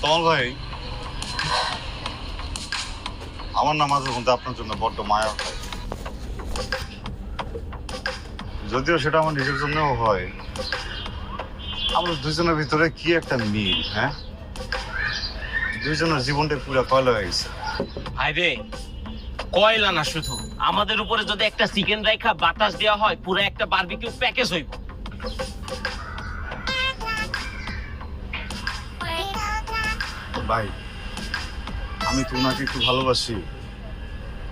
তমল ভাই, আমার না মাঝে মধ্যে আপনার জন্য বড্ড মায়া হয়, যদিও সেটা আমার নিজের জন্যও হয়। আমাদের দুজনের ভিতরে কি একটা মিল, হ্যাঁ? দুইজনের জীবনটা পুরো কয়লা হয়ে গেছে। ভাইরে, কয়লা না শুধু, আমাদের উপরে যদি একটা চিকেন রাইখা বাতাস দেওয়া হয়, পুরো একটা বারবিকিউ প্যাকেজ হইব। ভাই, আমি তো ওনাকে একটু ভালোবাসি,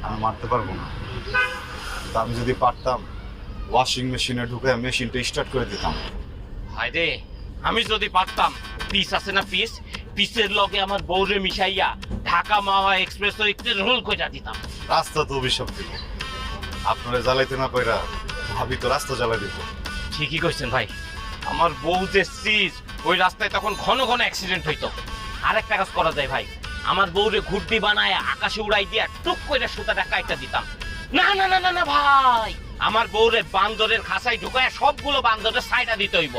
আমি মারতে পারবো না। তা আমি যদি পারতাম, ওয়াশিং মেশিনে ঢুকে মেশিনটা স্টার্ট করে দিতাম। ভাইরে, আমি যদি পারতাম, পিস আছে না পিস, পিসের লগে আমার বউরে মিশাইয়া ঢাকা মাওয়া এক্সপ্রেস একটু রোল কইরা দিতাম। রাস্তা তো অভিশাপ দিব, আপনারা জ্বালাইতে না পাইরা ভাবি তো রাস্তা জ্বালাই দিব। ঠিকই কইছেন ভাই, আমার বউ যে সিজ, ওই রাস্তায় তখন ঘন ঘন অ্যাক্সিডেন্ট হইতো। আরেকটা কাজ করা যায় ভাই, আমার বউরে ঘুরতি বানায় আকাশে উড়াই দিয়া টুক করে সুতাটা কাইটা দিতাম। না না না না না ভাই, আমার বউরে বান্দরের খাঁচায় ঢুকায় সবগুলো বান্দরের সাইডা দিতে হইব।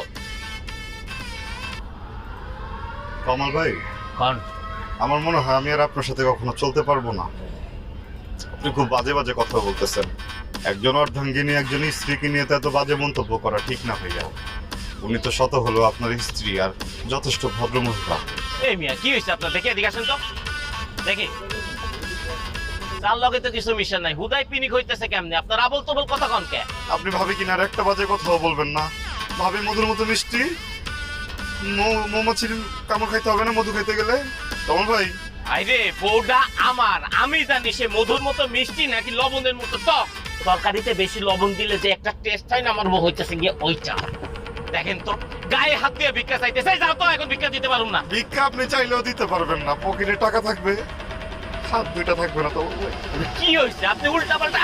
কমল ভাই, কারণ আমার মনে হয় আমি আর আপনার সাথে কখনো চলতে পারবো না। আপনি খুব বাজে বাজে কথা বলতেছেন। একজন অর্ধাঙ্গিনী একজন স্ত্রীকে নিয়ে তো এত বাজে মন্তব্য করা ঠিক না ভাইয়া। উনি তো শত হলো আপনার স্ত্রী আর যথেষ্ট ভদ্র মহিলা। এই মিয়া, কি হয়েছে আপনার? দেখে এদিকে আসেন তো, দেখি তার লগে তো কিছু মিশন নাই, হুদাই পিনিক হইতেছে কেমনে? আপনার আবল তবল কথা কন কে? আপনি ভাবি কিনা আর একটা বাজে কথাও বলবেন না। ভাবি মধুর মতো মিষ্টি, মৌমাছির কামড় খাইতে হবে না মধু খাইতে গেলে। কমল ভাই, আইরে বউটা আমার, আমি জানি সে মধুর মতো মিষ্টি নাকি লবণের মতো টক। তরকারিতে বেশি লবণ দিলে যে একটা টেস্ট হয় না, আমার বউ হইতেছে গিয়ে ওইটা। দেখেন তো, গায়ে হাত দিয়ে ভিক্ষা চাইতেছে। যাও তো, এখন ভিক্ষা দিতে পারুম না। ভিক্ষা আপনি চাইলেও দিতে পারবেন না, পকেটে টাকা থাকবে, হাত দুইটা থাকবে না। তো কি হয়েছে? আপনি উল্টা পাল্টা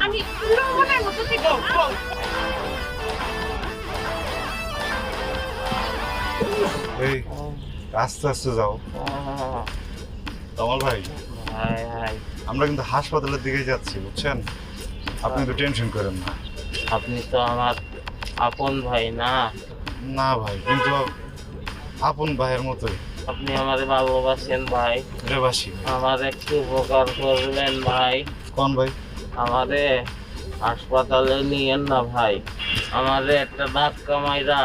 আমি লবণের মতো থেকে এই আস্তে আস্তে যাও। কমল ভাই, আমরা কিন্তু হাসপাতালের দিকে যাচ্ছি, বুঝছেন? আপনি তো টেনশন করেন না। আপনি তো আমার আপন ভাই না? না ভাই, কিন্তু আপন ভাইয়ের মতোই। আপনি আমারে ভালোবাসেন ভাই? বাসি। আমার একটু উপকার করবেন ভাই? কোন ভাই? আমারে হাসপাতালে নিয়েন না ভাই, আমারে একটা ধাক্কা মাইরা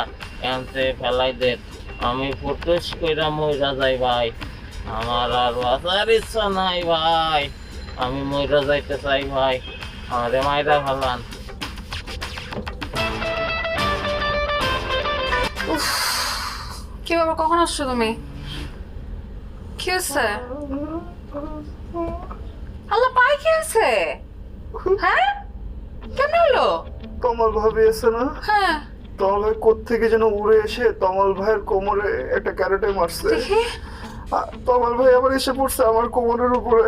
এনতে ফেলাই দেন, আমি ফুটুস কইরা মইরা যাই ভাই। আমার আর বাঁচার ইচ্ছা নাই ভাই, আমি মইরা যাইতে চাই ভাই, আমারে মাইরা ফেলান। কি বাবা, কখন আসছো তুমি? কি হয়েছে? আল্লাহ পাই, কি হয়েছে? হ্যাঁ, কেন হলো? তমাল ভাবি এসে না? হ্যাঁ, তমাল ভাই কোত্থেকে যেন উড়ে এসে তমাল ভাইয়ের কোমরে একটা ক্যারেটে মারছে। দেখি। তমাল ভাই আবার এসে পড়ছে আমার কোমরের উপরে।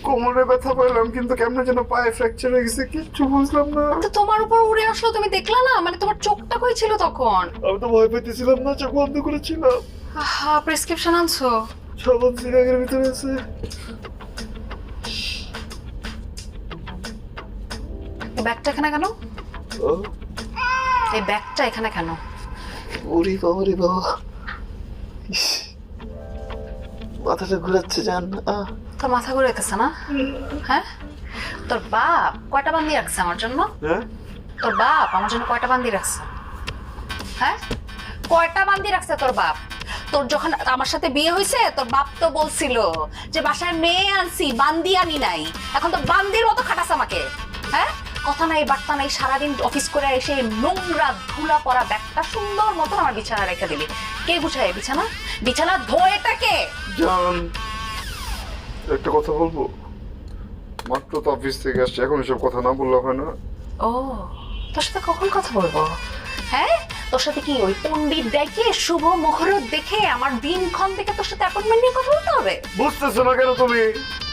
কোমরে ব্যথা পেলাম, কিন্তু কেমনে যেন পায়ে ফ্র্যাকচার হয়ে গেছে, কিচ্ছু বুঝলাম না। তো তোমার উপর উড়ে আসলো, তুমি দেখলা না? মানে তোমার চোখটা কই ছিল তখন? আমি তো ভয় পেতেছিলাম না, চোখ বন্ধ করেছিলাম। হ্যাঁ, প্রেসক্রিপশন আনছো? সব সিরিয়ালের ভিতরে আছে। এই ব্যাগটা এখানে কেন? এই ব্যাগটা এখানে কেন? ওরে বাবা রে বাবা, মাথাটা ঘুরাচ্ছে জান। তোর মাথা ঘুরে গেছে না? হ্যাঁ, তোর বাপ কয়টা বান্দি রাখছে আমার জন্য? হ্যাঁ, তোর বাপ আমার জন্য কয়টা বান্দি রাখছে? হ্যাঁ, কয়টা বান্দি রাখছে তোর বাপ? তোর যখন আমার সাথে বিয়ে হয়েছে, তোর বাপ তো বলছিল যে বাসায় মেয়ে আনছি, বান্দি আনি নাই। এখন তো বান্দির মতো খাটাস আমাকে। হ্যাঁ, কথা নাই বার্তা নাই, সারাদিন অফিস করে এসে নোংরা ধুলা পড়া ব্যাগটা সুন্দর মতন আমার বিছানা রেখে দিবি। কে গুছায় বিছানা? বিছানা ধোয়েটা কে? জান, একটা কথা বলবো? মাত্র তো অফিস থেকে আসছে, এখন এসব কথা না বললে হয় না। ও, তোর সাথে কখন কথা বলবো? হ্যাঁ, তোর সাথে কি ওই পণ্ডিত দেখে শুভ মুহূর্ত দেখে আমার দিনক্ষণ থেকে তোর সাথে অ্যাপয়েন্টমেন্ট নিয়ে কথা বলতে হবে? বুঝতেছো না কেন তুমি?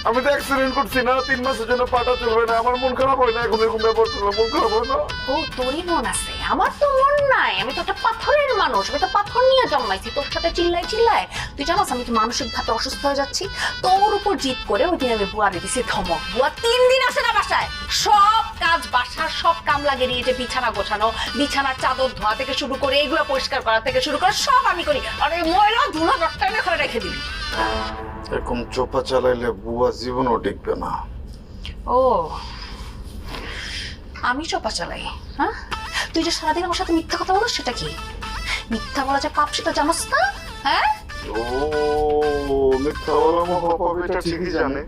আমি তো অ্যাক্সিডেন্ট করছি না, 3 মাসের জন্য পাটা চলবে না, আমার মন খারাপ হয় না এখন এরকম ব্যাপার শুনলে, মন খারাপ হয় না? ও তোরই মন আছে, আমার তো মন নাই। আমি তো একটা পাথরের মানুষ, আমি তো পাথর নিয়ে জন্মাইছি। তোর সাথে চিল্লাই চিল্লাই তুই জানাস আমি কি মানসিক ভাবে অসুস্থ হয়ে যাচ্ছি। তোর উপর জিদ করে ওই দিন আমি বুয়া দিয়েছি ধমক। বুয়া 3 দিন আসে না বাসায়, সব কাজ বাসার সব কাম লাগে নিয়ে, যে বিছানা গোছানো, বিছানার চাদর ধোয়া থেকে শুরু করে এগুলো পরিষ্কার করা থেকে শুরু করে সব আমি করি। আর এই ময়লা ধুলো রক্তায় ঘরে রেখে দিবি। এরকম চোপা চালাইলে বুয়া জীবনও টিকবে না। ও আমি চোপা চালাই? হ্যাঁ, তুই যে সারাদিন আমার সাথে মিথ্যা কথা বলিস, সেটা কি? মিথ্যা বলা যে পাপ সেটা জানোস না? হ্যাঁ, ও মিথ্যা বলা মহাপাপ, এটা ঠিকই জানে।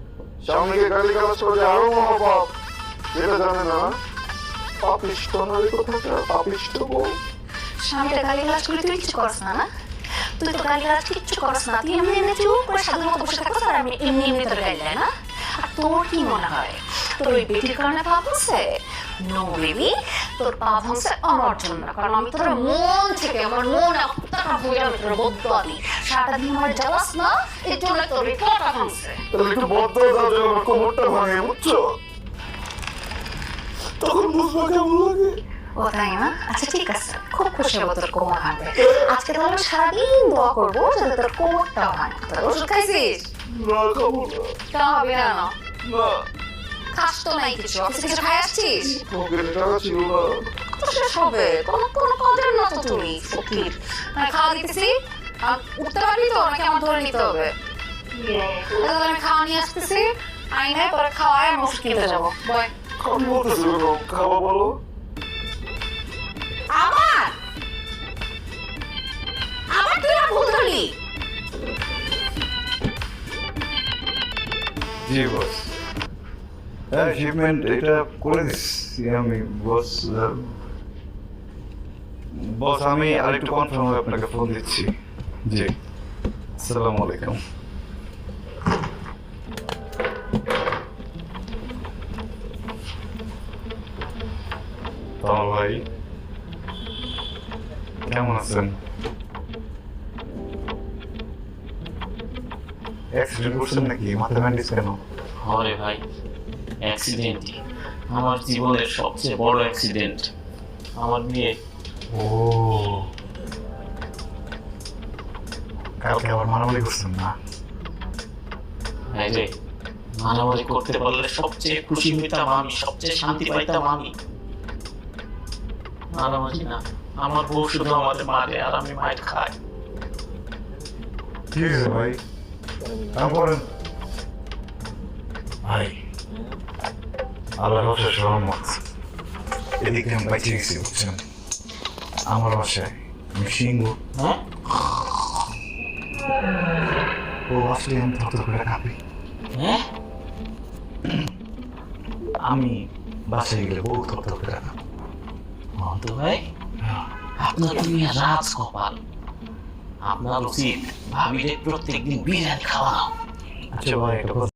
স্বামীকে গালি গালাজ করে আরো মহাপাপ, এটা জানে না? পাপিষ্ট নারী কোথাকার, পাপিষ্ট বউ। স্বামীটা গালিগালাজ করে তুই কিছু করস না, না? তুই তো গালিগালাজ কিচ্ছু করস না, তুই এমনি এমনি চুপ করে সাধু মতো বসে থাকস, আর আমি এমনি এমনি তোর গালি দেয় না? আর তোর কি মনে হয় তোর ওই বেটির কারণে পাপ হচ্ছে? নো বেবি, তোর পাপ হচ্ছে আমার জন্য। কারণ আমি তোর মন থেকে, আমার মন আত্মাটা বুঝে আমি তোর বদুয়া দিই। সারাটা দিন আমার জ্বালাস না, এর জন্য তোর এই পাপটা ভাঙছে। তাহলে একটু বদ্ধ দাও যেন আমার কোমরটা ভাঙে, বুঝছো? তখন বুঝবো কেমন লাগে। ও তাই না? আচ্ছা ঠিক আছে, খুব খুশি হবো তোর কোমর ভাঙবে। আজকে তাহলে আমি সারাদিন দোয়া করবো যাতে তোর কোমরটাও ভাঙে। তোর ওষুধ খাইছিস? না খাবো না। তা হবে না, না না, খাস তো নাই কিছু, অফিসে কিছু খাই আসছিস? পকেটে টাকা ছিল না। তো শেষ হবে, কোনো কোনো কাজের না তো তুই ফকির। মানে খাওয়া দিতেছি, আর উঠতে পারবি তো নাকি আমার ধরে নিতে হবে? তাহলে আমি খাওয়া নিয়ে আসতেছি, আইনে পরে খাওয়ায় আমি ওষুধ কিনতে যাবো। বয় আমি বলতেছি কেন, খাওয়া বলো। আবার আবার তুই আর ভুল ধরলি। জি বস, হ্যাঁ শিপমেন্ট এটা করে দিচ্ছি আমি বস। বস আমি আরেকটু কনফার্ম হয়ে আপনাকে ফোন দিচ্ছি। জি, আসসালামু আলাইকুম। তোমার ভাই কেমন আছেন? অ্যাক্সিডেন্ট করছেন নাকি? মাথা ব্যান্ডেজ কেন? হরে ভাই, অ্যাক্সিডেন্টই আমার জীবনের সবচেয়ে বড় অ্যাক্সিডেন্ট। আমার মেয়ে ও, কালকে আবার মারামারি করছেন না? হ্যাঁ রে, মারামারি করতে পারলে সবচেয়ে খুশি হইতাম আমি, সবচেয়ে শান্তি পাইতাম আমি। মারামারি না, আমার বউ শুধু আমাদের মারে আর আমি মায়ের খাই। ঠিক আছে ভাই, কাম করেন ভাই। আল্লাহর অশেষ রহমত, এদিকে আমি বাইচে গেছি বুঝছেন। আমার বাসায় আমি সিংহ, হ্যাঁ, ও আসলে আমি থর করে কাঁপি। হ্যাঁ, আমি বাসায় গেলে বউ থর করে কাঁপি। তো ভাই আপনার তুমি রাজ কপাল। আপনার উচিত ভাবিরে প্রত্যেকদিন বিরিয়ানি খাওয়ানো। আচ্ছা ভাই, একটা কথা